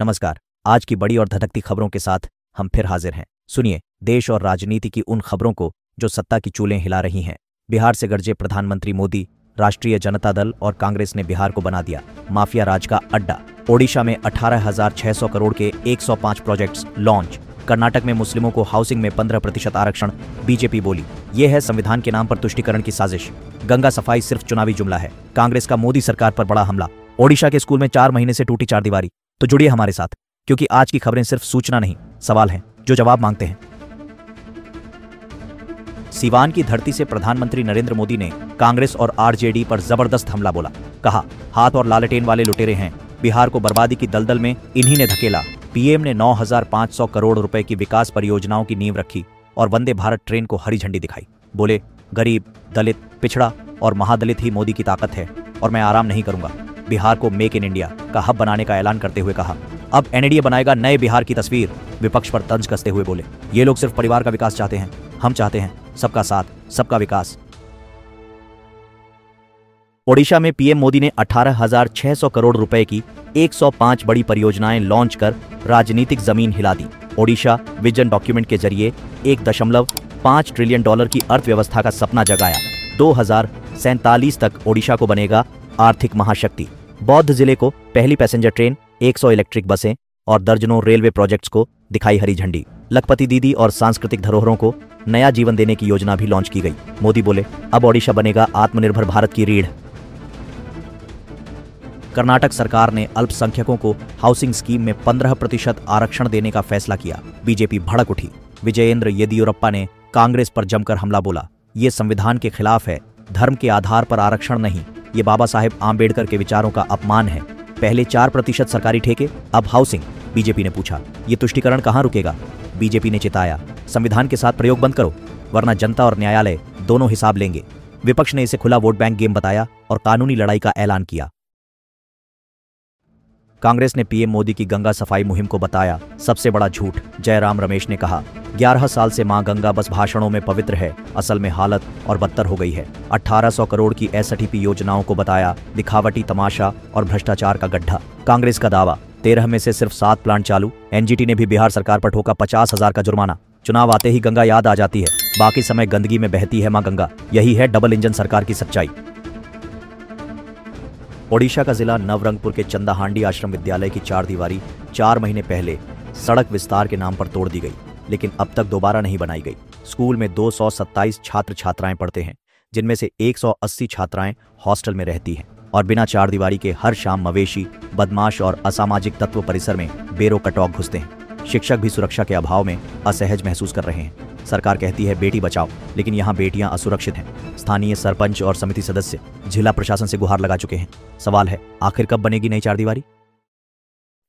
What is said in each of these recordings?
नमस्कार। आज की बड़ी और धधकती खबरों के साथ हम फिर हाजिर हैं। सुनिए देश और राजनीति की उन खबरों को जो सत्ता की चूलें हिला रही हैं। बिहार से गरजे प्रधानमंत्री मोदी, राष्ट्रीय जनता दल और कांग्रेस ने बिहार को बना दिया माफिया राज का अड्डा। ओडिशा में 18,600 करोड़ के 105 प्रोजेक्ट्स लॉन्च। कर्नाटक में मुस्लिमों को हाउसिंग में 15% आरक्षण, बीजेपी बोली ये है संविधान के नाम पर तुष्टीकरण की साजिश। गंगा सफाई सिर्फ चुनावी जुमला है, कांग्रेस का मोदी सरकार पर बड़ा हमला। ओडिशा के स्कूल में 4 महीने से टूटी चारदीवारी। तो जुड़िए हमारे साथ, क्योंकि आज की खबरें सिर्फ सूचना नहीं, सवाल हैं जो जवाब मांगते हैं। सीवान की धरती से प्रधानमंत्री नरेंद्र मोदी ने कांग्रेस और आरजेडी पर जबरदस्त हमला बोला। कहा, हाथ और लालटेन वाले लुटेरे हैं, बिहार को बर्बादी की दलदल में इन्हीं ने धकेला। पीएम ने 9,500 करोड़ रुपए की विकास परियोजनाओं की नींव रखी और वंदे भारत ट्रेन को हरी झंडी दिखाई। बोले, गरीब, दलित, पिछड़ा और महादलित ही मोदी की ताकत है और मैं आराम नहीं करूंगा। बिहार को मेक इन इंडिया का हब बनाने का ऐलान करते हुए कहा, अब एनडीए बनाएगा नए बिहार की तस्वीर। विपक्ष पर तंज कसते हुए बोले, ये लोग सिर्फ परिवार का विकास चाहते हैं, हम चाहते हैं सबका साथ, सबका विकास। ओडिशा में पीएम मोदी ने 18,600 करोड़ रुपए की 105 बड़ी परियोजनाएं लॉन्च कर राजनीतिक जमीन हिला दी। ओडिशा विजन डॉक्यूमेंट के जरिए $1.5 ट्रिलियन की अर्थव्यवस्था का सपना जगाया। 2047 तक ओडिशा को बनेगा आर्थिक महाशक्ति। बौद्ध जिले को पहली पैसेंजर ट्रेन, 100 इलेक्ट्रिक बसें और दर्जनों रेलवे प्रोजेक्ट्स को दिखाई हरी झंडी। लखपति दीदी और सांस्कृतिक धरोहरों को नया जीवन देने की योजना भी लॉन्च की गई। मोदी बोले, अब ओडिशा बनेगा आत्मनिर्भर भारत की रीढ़। कर्नाटक सरकार ने अल्पसंख्यकों को हाउसिंग स्कीम में 15% आरक्षण देने का फैसला किया। बीजेपी भड़क उठी। विजयेंद्र येदियुरप्पा ने कांग्रेस पर जमकर हमला बोला, ये संविधान के खिलाफ है, धर्म के आधार पर आरक्षण नहीं, ये बाबा साहेब आम्बेडकर के विचारों का अपमान है। पहले 4% सरकारी ठेके, अब हाउसिंग। बीजेपी ने पूछा, ये तुष्टीकरण कहां रुकेगा? बीजेपी ने चिताया, संविधान के साथ प्रयोग बंद करो, वरना जनता और न्यायालय दोनों हिसाब लेंगे। विपक्ष ने इसे खुला वोट बैंक गेम बताया और कानूनी लड़ाई का ऐलान किया। कांग्रेस ने पीएम मोदी की गंगा सफाई मुहिम को बताया सबसे बड़ा झूठ। जयराम रमेश ने कहा, 11 साल से मां गंगा बस भाषणों में पवित्र है, असल में हालत और बदतर हो गई है। 1800 करोड़ की एसटीपी योजनाओं को बताया दिखावटी तमाशा और भ्रष्टाचार का गड्ढा। कांग्रेस का दावा, 13 में से सिर्फ 7 प्लांट चालू। एनजीटी ने भी बिहार सरकार पर ठोका 50,000 का जुर्माना। चुनाव आते ही गंगा याद आ जाती है, बाकी समय गंदगी में बहती है मां गंगा। यही है डबल इंजन सरकार की सच्चाई। ओडिशा का जिला नवरंगपुर के चंदाहांडी आश्रम विद्यालय की चारदीवारी 4 महीने पहले सड़क विस्तार के नाम पर तोड़ दी गई, लेकिन अब तक दोबारा नहीं बनाई गई। स्कूल में 227 छात्र छात्राएं पढ़ते हैं, जिनमें से 180 छात्राएं हॉस्टल में रहती हैं और बिना चारदीवारी के हर शाम मवेशी, बदमाश और असामाजिक तत्व परिसर में बेरो कटौक घुसते हैं। शिक्षक भी सुरक्षा के अभाव में असहज महसूस कर रहे हैं। सरकार कहती है बेटी बचाओ, लेकिन यहाँ बेटियां असुरक्षित हैं। स्थानीय सरपंच और समिति सदस्य जिला प्रशासन से गुहार लगा चुके हैं। सवाल है, आखिर कब बनेगी नई चारदीवारी?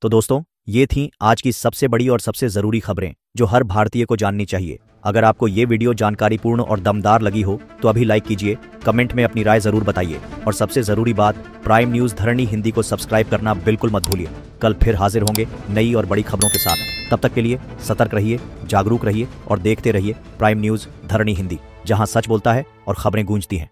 तो दोस्तों, ये थी आज की सबसे बड़ी और सबसे जरूरी खबरें जो हर भारतीय को जाननी चाहिए। अगर आपको ये वीडियो जानकारीपूर्ण और दमदार लगी हो तो अभी लाइक कीजिए, कमेंट में अपनी राय जरूर बताइए और सबसे जरूरी बात, प्राइम न्यूज धरणी हिंदी को सब्सक्राइब करना बिल्कुल मत भूलिए। कल फिर हाजिर होंगे नई और बड़ी खबरों के साथ। तब तक के लिए सतर्क रहिए, जागरूक रहिए और देखते रहिए प्राइम न्यूज धरणी हिंदी, जहां सच बोलता है और खबरें गूंजती हैं।